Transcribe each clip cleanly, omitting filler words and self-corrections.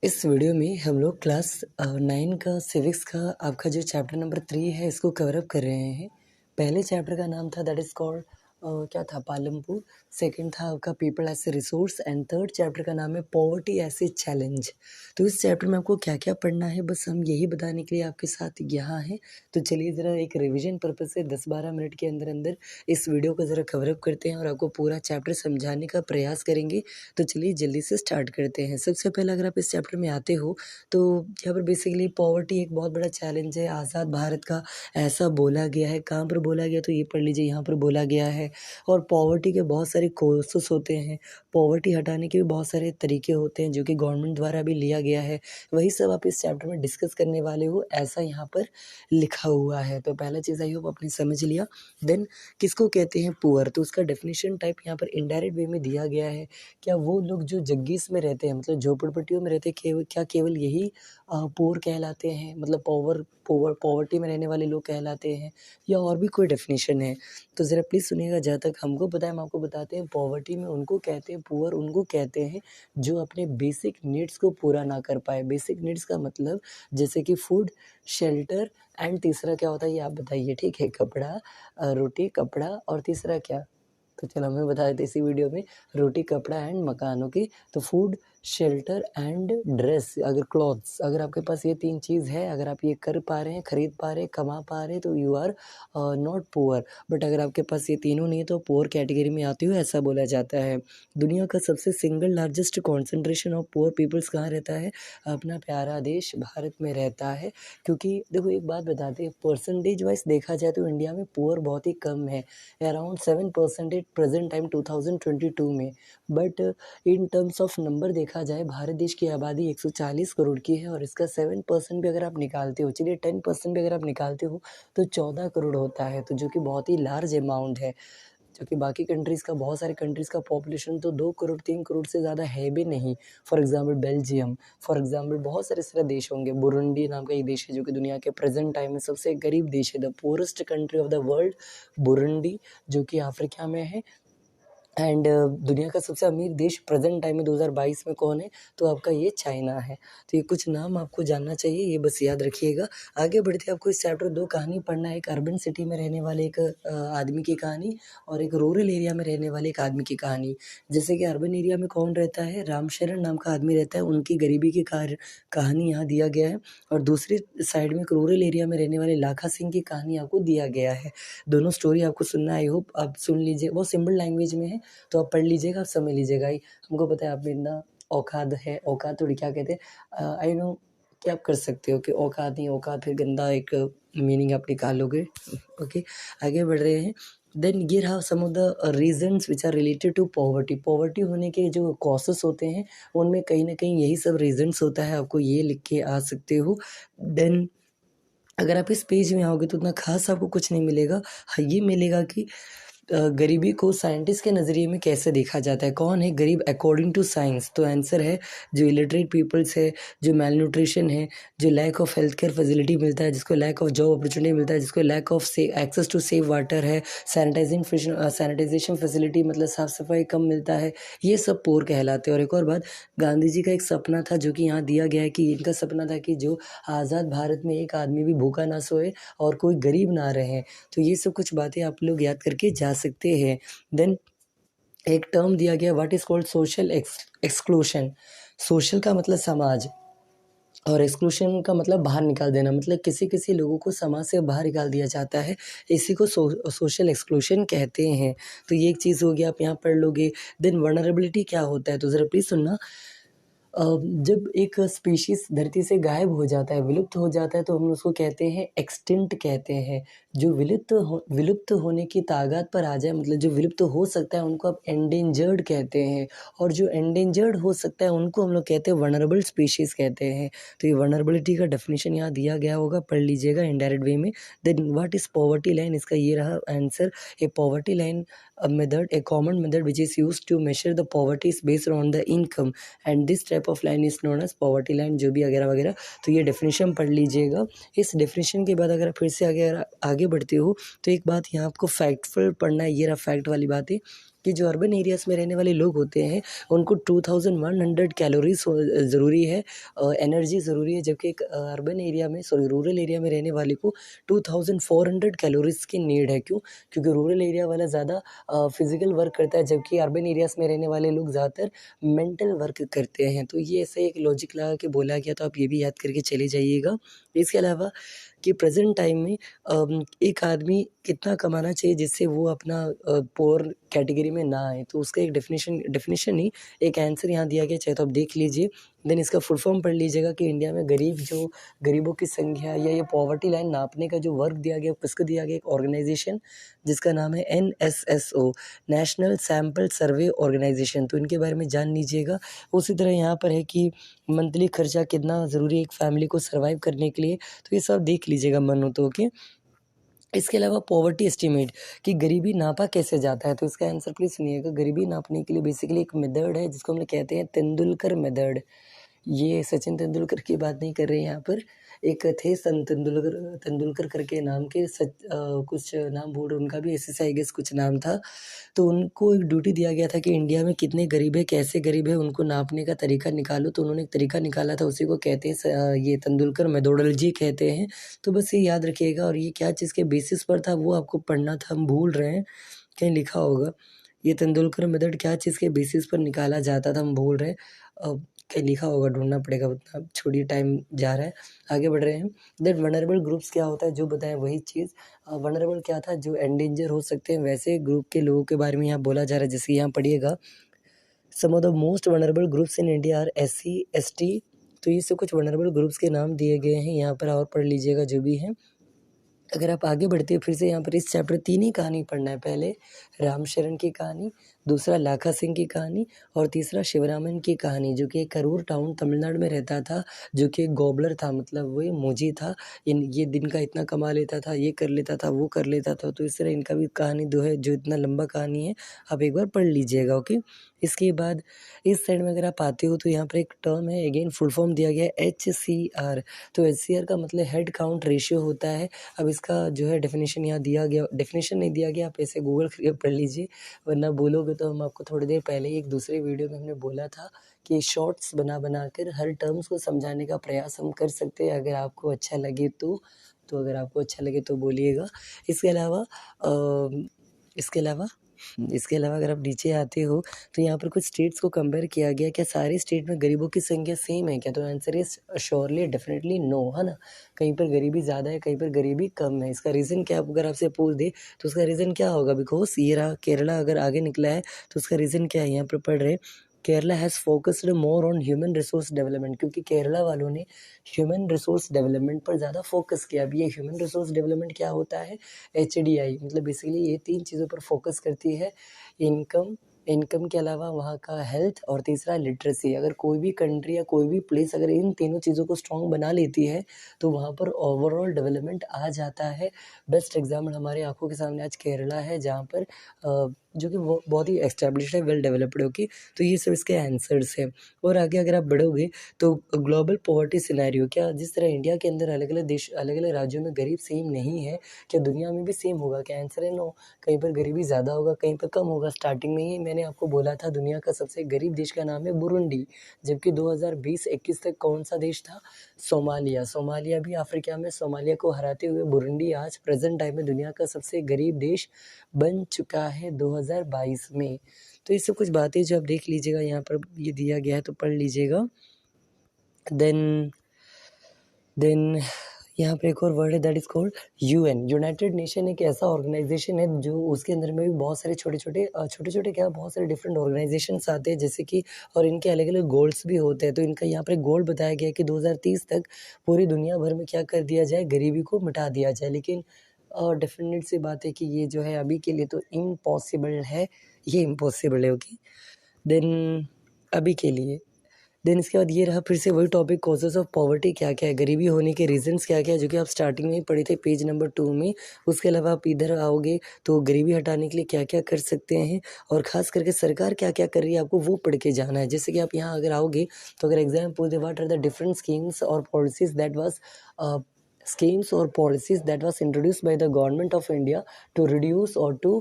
इस वीडियो में हम लोग क्लास 9 का सिविक्स का आपका जो चैप्टर नंबर 3 है इसको कवर अप कर रहे हैं। पहले चैप्टर का नाम था दैट इज़ कॉल्ड क्या था पालमपुर। सेकंड था आपका people as a resource and third chapter का नाम है पॉवर्टी एज ए चैलेंज। तो इस चैप्टर में आपको क्या क्या पढ़ना है बस हम यही बताने के लिए आपके साथ यहाँ हैं। तो चलिए ज़रा एक रिविजन पर्पज़ से 10-12 मिनट के अंदर अंदर इस वीडियो को ज़रा कवर अप करते हैं और आपको पूरा चैप्टर समझाने का प्रयास करेंगे। तो चलिए जल्दी से स्टार्ट करते हैं। सबसे पहले अगर आप इस चैप्टर में आते हो तो यहाँ पर बेसिकली पॉवर्टी एक बहुत बड़ा चैलेंज है। आज़ाद भारत का ऐसा बोला गया है, कहाँ पर बोला गया तो ये पढ़ लीजिए, यहाँ पर बोला गया है। और पॉवर्टी के बहुत सारे कोर्सेस होते हैं, पॉवर्टी हटाने के भी बहुत सारे तरीके होते हैं जो कि गवर्नमेंट द्वारा भी लिया गया है। वही सब आप इस चैप्टर में डिस्कस करने वाले हो, ऐसा यहाँ पर लिखा हुआ है। तो पहला चीज़ आई होप आपने समझ लिया। देन किसको कहते हैं पुअर, तो उसका डेफिनेशन टाइप यहाँ पर इनडायरेक्ट वे में दिया गया है। क्या वो लोग जो जग्गीस में रहते हैं मतलब झोपड़पट्टियों में रहते हैं क्या केवल यही पुअर कहलाते हैं, मतलब पॉवर्टी में रहने वाले लोग कहलाते हैं या और भी कोई डेफिनेशन है? तो ज़रा प्लीज़ सुनिएगा। जहाँ तक हमको पता है हम आपको बताते हैं। पॉवर्टी में उनको कहते हैं, पुअर उनको कहते हैं जो अपने बेसिक नीड्स को पूरा ना कर पाए। बेसिक नीड्स का मतलब जैसे कि फूड, शेल्टर एंड तीसरा क्या होता है ये आप बताइए, ठीक है? कपड़ा, रोटी, कपड़ा और तीसरा क्या? तो चलो हमें बता देते इसी वीडियो में। रोटी, कपड़ा एंड मकान। ओके, तो फूड, शेल्टर एंड ड्रेस, अगर क्लॉथ्स, अगर आपके पास ये 3 चीज़ है, अगर आप ये कर पा रहे हैं, खरीद पा रहे हैं, कमा पा रहे हैं तो you are not poor. But अगर आपके पास ये तीनों नहीं है तो पुअर कैटेगरी में आते हो, ऐसा बोला जाता है। दुनिया का सबसे single largest concentration of poor peoples कहाँ रहता है? अपना प्यारा देश भारत में रहता है। क्योंकि देखो एक बात बताते हैं, परसेंटेज वाइज देखा जाए तो इंडिया में पुअर बहुत ही कम है, अराउंड 7% प्रेजेंट टाइम 2022 में। But in terms of number देखा जाए भारत देश की आबादी 140 करोड़ की है और इसका 7% भी अगर आप निकालते हो, चलिए 10% भी अगर आप निकालते हो तो 14 करोड़ होता है, तो जो कि बहुत ही लार्ज अमाउंट है। जो कि बाकी कंट्रीज़ का, बहुत सारे कंट्रीज़ का पॉपुलेशन तो 2 करोड़ 3 करोड़ से ज़्यादा है भी नहीं। For example Belgium, for example बहुत सारे इस तरह देश होंगे। बुरुंडी नाम का एक देश है जो कि दुनिया के प्रेजेंट टाइम में सबसे गरीब देश है, the poorest country of the world Burundi, जो कि अफ्रीका में है। एंड दुनिया का सबसे अमीर देश प्रेजेंट टाइम में 2022 में कौन है? तो आपका ये चाइना है। तो ये कुछ नाम आपको जानना चाहिए, ये बस याद रखिएगा। आगे बढ़ते आपको इस चैप्टर 2 कहानी पढ़ना है। एक अर्बन सिटी में रहने वाले एक आदमी की कहानी और एक रूरल एरिया में रहने वाले एक आदमी की कहानी। जैसे कि अर्बन एरिया में कौन रहता है? रामशरण नाम का आदमी रहता है, उनकी गरीबी की कहानी यहाँ दिया गया है। और दूसरी साइड में एक रूरल एरिया में रहने वाले लाखा सिंह की कहानी आपको दिया गया है। दोनों स्टोरी आपको सुनना, आई होप आप सुन लीजिए। बहुत सिंपल लैंग्वेज में है तो आप पढ़ लीजिएगा, आप समझ लीजिएगा ही। हमको पता है आप में इतना औकात है, औकात थोड़ी क्या कहते हैं, आई नो कि आप कर सकते हो कि औकात नहीं, औकात फिर गंदा एक मीनिंग आप निकाल लोगे। ओके, आगे बढ़ रहे हैं। देन ये रहा some of the reasons which are related to poverty. Poverty होने के जो कॉजेस होते हैं उनमें कहीं ना कहीं यही सब रीजन्स होता है, आपको ये लिख के आ सकते हो। देन अगर आप इस पेज में आओगे तो उतना खास आपको कुछ नहीं मिलेगा। हाँ, ये मिलेगा कि गरीबी को साइंटिस्ट के नज़रिए में कैसे देखा जाता है। कौन है गरीब अकॉर्डिंग टू साइंस? तो आंसर है जो इलिटरेट पीपल्स है, जो मेल न्यूट्रिशन है, जो lack of health care facility मिलता है, जिसको लैक ऑफ जॉब अपॉर्चुनिटी मिलता है, जिसको lack of access to safe water है, सैनिटाइजेशन फैसिलिटी मतलब साफ़ सफाई कम मिलता है, ये सब पुअर कहलाते हैं। और एक और बात, गांधी जी का एक सपना था जो कि यहाँ दिया गया है कि इनका सपना था कि जो आज़ाद भारत में एक आदमी भी भूखा ना सोए और कोई गरीब ना रहे। तो ये सब कुछ बातें आप लोग याद करके जा सकते हैं। देन एक टर्म दिया गया what is called social exclusion. Social का मतलब समाज और एक्सक्लूशन का मतलब बाहर निकाल देना, मतलब किसी किसी लोगों को समाज से बाहर निकाल दिया जाता है, इसी को सोशल एक्सक्लूशन कहते हैं। तो ये एक चीज़ हो गया, आप यहाँ पढ़ लोगे। देन वल्नरेबिलिटी क्या होता है, तो ज़रा प्लीज़ सुनना। जब एक स्पीशीज़ धरती से गायब हो जाता है, विलुप्त हो जाता है, तो हम उसको कहते हैं एक्सटिंक्ट कहते हैं। जो विलुप्त होने की तागात पर आ जाए, मतलब जो विलुप्त हो सकता है उनको आप एंडेंजर्ड कहते हैं, और जो एंडेंजर्ड हो सकता है उनको हम लोग कहते हैं वनरेबल स्पीशीज़ कहते हैं। तो ये वनरेबिलिटी का डेफिनेशन यहाँ दिया गया होगा, पढ़ लीजिएगा इनडायरेक्ट वे में। Then what is poverty line, इसका ये रहा answer. A poverty line a common method which is used to measure the poverty is based on the income and this type of line is known as poverty line, जो भी वगैरह वगैरह। तो ये definition पढ़ लीजिएगा। इस डेफिनेशन के बाद अगर आप फिर से आगे बढ़ते हो तो एक बात यहाँ आपको फैक्टफुल पढ़ना है, ये रहा फैक्ट वाली बात है। कि जो अर्बन एरियाज़ में रहने वाले लोग होते हैं उनको 2100 कैलोरीज ज़रूरी है, एनर्जी ज़रूरी है, जबकि एक अर्बन एरिया में रूरल एरिया में रहने वाले को 2400 कैलोरीज की नीड है। क्यों? क्योंकि रूरल एरिया वाला ज़्यादा फिजिकल वर्क करता है, जबकि अर्बन एरियाज़ में रहने वाले लोग ज़्यादातर मेंटल वर्क करते हैं। तो ये ऐसे एक लॉजिक लगा के बोला गया, तो आप ये भी याद करके चले जाइएगा। इसके अलावा कि प्रेजेंट टाइम में एक आदमी कितना कमाना चाहिए जिससे वो अपना पुअर कैटेगरी में ना आए, तो उसका एक डेफिनेशन नहीं, एक आंसर यहाँ दिया गया, चाहे तो आप देख लीजिए। देन इसका फुल फॉर्म पढ़ लीजिएगा कि इंडिया में गरीबों की संख्या या ये पॉवर्टी लाइन नापने का जो वर्क दिया गया, किसको दिया गया? एक ऑर्गेनाइजेशन जिसका नाम है NSSO, नेशनल सैम्पल सर्वे ऑर्गेनाइजेशन। तो इनके बारे में जान लीजिएगा। उसी तरह यहाँ पर है कि मंथली खर्चा कितना ज़रूरी है एक फैमिली को सर्वाइव करने के लिए, तो ये सब देख लीजिएगा मन हो तो। ओके। इसके अलावा पॉवर्टी एस्टीमेट कि गरीबी नापा कैसे जाता है, तो इसका आंसर प्लीज़ सुनिएगा। गरीबी नापने के लिए बेसिकली एक मेथड है जिसको हम लोग कहते हैं तेंदुलकर मेथड। ये सचिन तेंदुलकर की बात नहीं कर रहे हैं यहाँ पर, एक थे सन तेंदुलकर करके नाम के, कुछ नाम भूल रहा, उनका भी ऐसे आई गेस कुछ नाम था। तो उनको एक ड्यूटी दिया गया था कि इंडिया में कितने गरीब है, कैसे गरीब है, उनको नापने का तरीका निकालो। तो उन्होंने एक तरीका निकाला था, उसी को कहते हैं ये तेंदुलकर मेथोडोलॉजी कहते हैं। तो बस ये याद रखिएगा। और ये क्या चीज़ के बेसिस पर था वो आपको पढ़ना था, हम भूल रहे हैं, कहीं लिखा होगा। ये तेंदुलकर मेथड क्या चीज़ के बेसिस पर निकाला जाता था, हम भूल रहे हैं, कहीं लिखा होगा, ढूंढना पड़ेगा, उतना छोड़ी टाइम जा रहा है, आगे बढ़ रहे हैं। दैट वनरेबल ग्रुप्स क्या होता है, जो बताएं वही चीज़। वनरेबल क्या था? जो एंडेंजर हो सकते हैं, वैसे ग्रुप के लोगों के बारे में यहाँ बोला जा रहा है। जैसे यहाँ पढ़िएगा, some of the most vulnerable groups in India are SC ST। तो ये सब कुछ वनरेबल ग्रुप्स के नाम दिए गए हैं यहाँ पर, और पढ़ लीजिएगा जो भी है। अगर आप आगे बढ़ते हैं, फिर से यहाँ पर इस चैप्टर 3 ही कहानी पढ़ना है। पहले रामशरण की कहानी, दूसरा लाखा सिंह की कहानी, और तीसरा शिवरामन की कहानी, जो कि एक करूर टाउन तमिलनाडु में रहता था, जो कि एक गॉबलर था, मतलब वो मोची था। ये दिन का इतना कमा लेता था, ये कर लेता था, वो कर लेता था। तो इस तरह इनका भी कहानी दो है, जो इतना लंबा कहानी है, आप एक बार पढ़ लीजिएगा। ओके। इसके बाद इस साइड में अगर आप आते हो तो यहाँ पर एक टर्म है, अगेन फुल फॉर्म दिया गया है HCR। तो HCR का मतलब हेड काउंट रेशियो होता है। अब इसका जो है डेफिनेशन यहाँ दिया गया, डेफिनेशन नहीं दिया गया, आप ऐसे गूगल करके पढ़ लीजिए, वरना बोलोगे तो हम आपको थोड़ी देर पहले ही एक दूसरे वीडियो में हमने बोला था कि शॉर्ट्स बना कर हर टर्म्स को समझाने का प्रयास हम कर सकते हैं, अगर आपको अच्छा लगे तो अगर आपको अच्छा लगे तो बोलिएगा। इसके अलावा इसके अलावा इसके अलावा अगर आप नीचे आते हो तो यहाँ पर कुछ स्टेट्स को कंपेयर किया गया, क्या सारे स्टेट में गरीबों की संख्या सेम है क्या? तो answer is surely definitely no, है ना। कहीं पर गरीबी ज़्यादा है, कहीं पर गरीबी कम है। इसका रीज़न क्या, अगर आपसे पूछ दे तो उसका रीज़न क्या होगा? बिकॉज ये रहा केरला, अगर आगे निकला है तो उसका रीज़न क्या है, यहाँ पर पढ़ रहे Kerala has focused more on human resource development, क्योंकि केरला वालों ने ह्यूमन रिसोर्स डेवलपमेंट पर ज़्यादा फोकस किया। अब ये ह्यूमन रिसोर्स डेवलपमेंट क्या होता है? HDI, मतलब बेसिकली ये 3 चीज़ों पर फोकस करती है। इनकम के अलावा वहाँ का हेल्थ, और तीसरा लिटरेसी। अगर कोई भी कंट्री या कोई भी प्लेस अगर इन तीनों चीज़ों को स्ट्रॉन्ग बना लेती है तो वहाँ पर ओवरऑल डेवलपमेंट आ जाता है। बेस्ट एग्जाम्पल हमारे आंखों के सामने आज केरला है, जहाँ पर जो कि वो बहुत ही एस्टेब्लिश्ड है, वेल डेवलप्ड है। ओके। तो ये सब इसके आंसर्स हैं। और आगे अगर आप बढ़ोगे तो ग्लोबल पॉवर्टी सिनेरियो, क्या जिस तरह इंडिया के अंदर अलग अलग देश, अलग अलग राज्यों में गरीब सेम नहीं है, क्या दुनिया में भी सेम होगा? क्या आंसर है नो। कहीं पर गरीबी ज़्यादा होगा, कहीं पर कम होगा। स्टार्टिंग में ही मैंने आपको बोला था दुनिया का सबसे गरीब देश का नाम है बुरुंडी, जबकि 2020-21 तक कौन सा देश था? सोमालिया भी अफ्रीका में, सोमालिया को हराते हुए बुरुंडी आज प्रेजेंट टाइम में दुनिया का सबसे गरीब देश बन चुका है 2022 में। तो ये सब कुछ बातें जो आप देख लीजिएगा, यहाँ पर ये दिया गया है तो पढ़ लीजिएगा। देन यहाँ पर एक और वर्ड है, that is called UN। United nation एक ऐसा ऑर्गेनाइजेशन है जो उसके अंदर में भी बहुत सारे छोटे छोटे क्या बहुत सारे डिफरेंट ऑर्गेनाइजेशंस आते हैं, जैसे कि, और इनके अलग अलग गोल्स भी होते हैं। तो इनका यहाँ पर गोल बताया गया है कि 2030 तक पूरी दुनिया भर में क्या कर दिया जाए, गरीबी को मिटा दिया जाए। लेकिन डेफिनेट सी बात है कि ये जो है अभी के लिए तो इम्पॉसिबल है, ये इम्पॉसिबल है। ओके। देन अभी के लिए, देन इसके बाद ये रहा फिर से वही टॉपिक, कॉजेज़ ऑफ पॉवर्टी क्या क्या है, गरीबी होने के रीजंस क्या क्या है, जो कि आप स्टार्टिंग में ही पढ़े थे पेज नंबर 2 में। उसके अलावा आप इधर आओगे तो गरीबी हटाने के लिए क्या क्या कर सकते हैं, और ख़ास करके सरकार क्या क्या कर रही है, आपको वो पढ़ के जाना है। जैसे कि आप यहाँ अगर आओगे तो अगर एग्जाम पूछ दे what are the different schemes और policies that was schemes or policies that was introduced by the government of India to reduce or to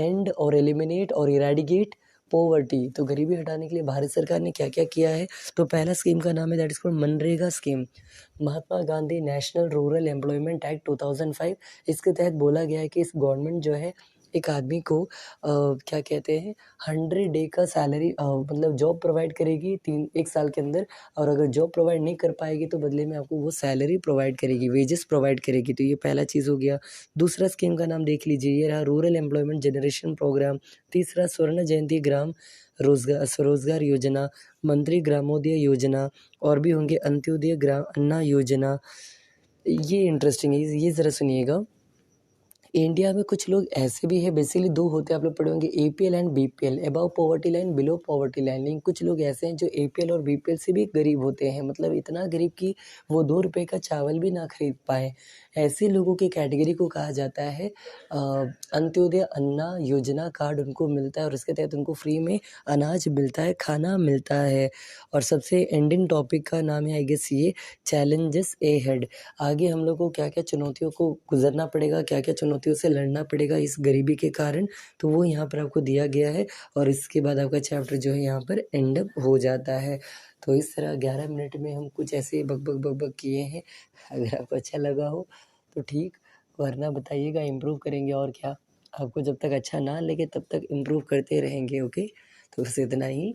end or eliminate or eradicate poverty. तो गरीबी हटाने के लिए भारत सरकार ने क्या क्या किया है? तो पहला स्कीम का नाम है that is called MNREGA scheme, Mahatma Gandhi national rural employment act 2005। इसके तहत बोला गया है कि इस गवर्नमेंट जो है एक आदमी को क्या कहते हैं 100 डे का सैलरी मतलब जॉब प्रोवाइड करेगी 1 साल के अंदर, और अगर जॉब प्रोवाइड नहीं कर पाएगी तो बदले में आपको वो सैलरी प्रोवाइड करेगी, वेजेस प्रोवाइड करेगी। तो ये पहला चीज़ हो गया। दूसरा स्कीम का नाम देख लीजिए, ये रहा रूरल एम्प्लॉयमेंट जनरेशन प्रोग्राम। तीसरा स्वर्ण जयंती ग्राम स्वरोजगार योजना, मंत्री ग्रामोदय योजना, और भी होंगे अंत्योदय ग्राम अन्ना योजना। ये इंटरेस्टिंग है, ये ज़रा सुनिएगा। इंडिया में कुछ लोग ऐसे भी हैं, बेसिकली 2 होते हैं, आप लोग पढ़े होंगे APL and BPL, above poverty line, below poverty line. लेकिन कुछ लोग ऐसे हैं जो एपीएल और बीपीएल से भी गरीब होते हैं, मतलब इतना गरीब कि वो 2 रुपए का चावल भी ना खरीद पाएँ। ऐसे लोगों की कैटेगरी को कहा जाता है अंत्योदय अन्ना योजना कार्ड उनको मिलता है, और इसके तहत उनको फ्री में अनाज मिलता है, खाना मिलता है। और सबसे एंडिंग टॉपिक का नाम है आई गेस ये चैलेंजेस अहेड। आगे हम लोग को क्या-क्या चुनौतियों को गुज़रना पड़ेगा, क्या-क्या चुनौतियों से लड़ना पड़ेगा इस गरीबी के कारण, तो वो यहाँ पर आपको दिया गया है। और इसके बाद आपका चैप्टर जो है यहाँ पर एंड अप हो जाता है। तो इस तरह 11 मिनट में हम कुछ ऐसे बक किए हैं। अगर आपको अच्छा लगा हो तो ठीक, वरना बताइएगा, इम्प्रूव करेंगे और क्या। आपको जब तक अच्छा ना लगे तब तक इम्प्रूव करते रहेंगे, ओके। तो बस इतना ही।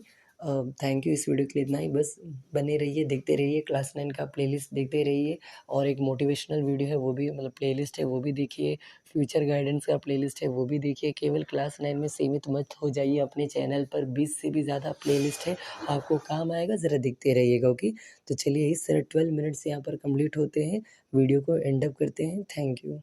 थैंक यू, इस वीडियो के लिए इतना ही। बस बने रहिए, देखते रहिए, क्लास 9 का प्लेलिस्ट देखते रहिए, और एक मोटिवेशनल वीडियो है वो भी, मतलब प्लेलिस्ट है वो भी देखिए, फ्यूचर गाइडेंस का प्लेलिस्ट है वो भी देखिए। केवल क्लास 9 में सीमित मत हो जाइए, अपने चैनल पर 20 से भी ज़्यादा प्लेलिस्ट है, आपको काम आएगा, ज़रा देखते रहिएगा, ओके। तो चलिए इस तरह 12 मिनट्स यहाँ पर कंप्लीट होते हैं, वीडियो को एंड अप करते हैं। Thank you.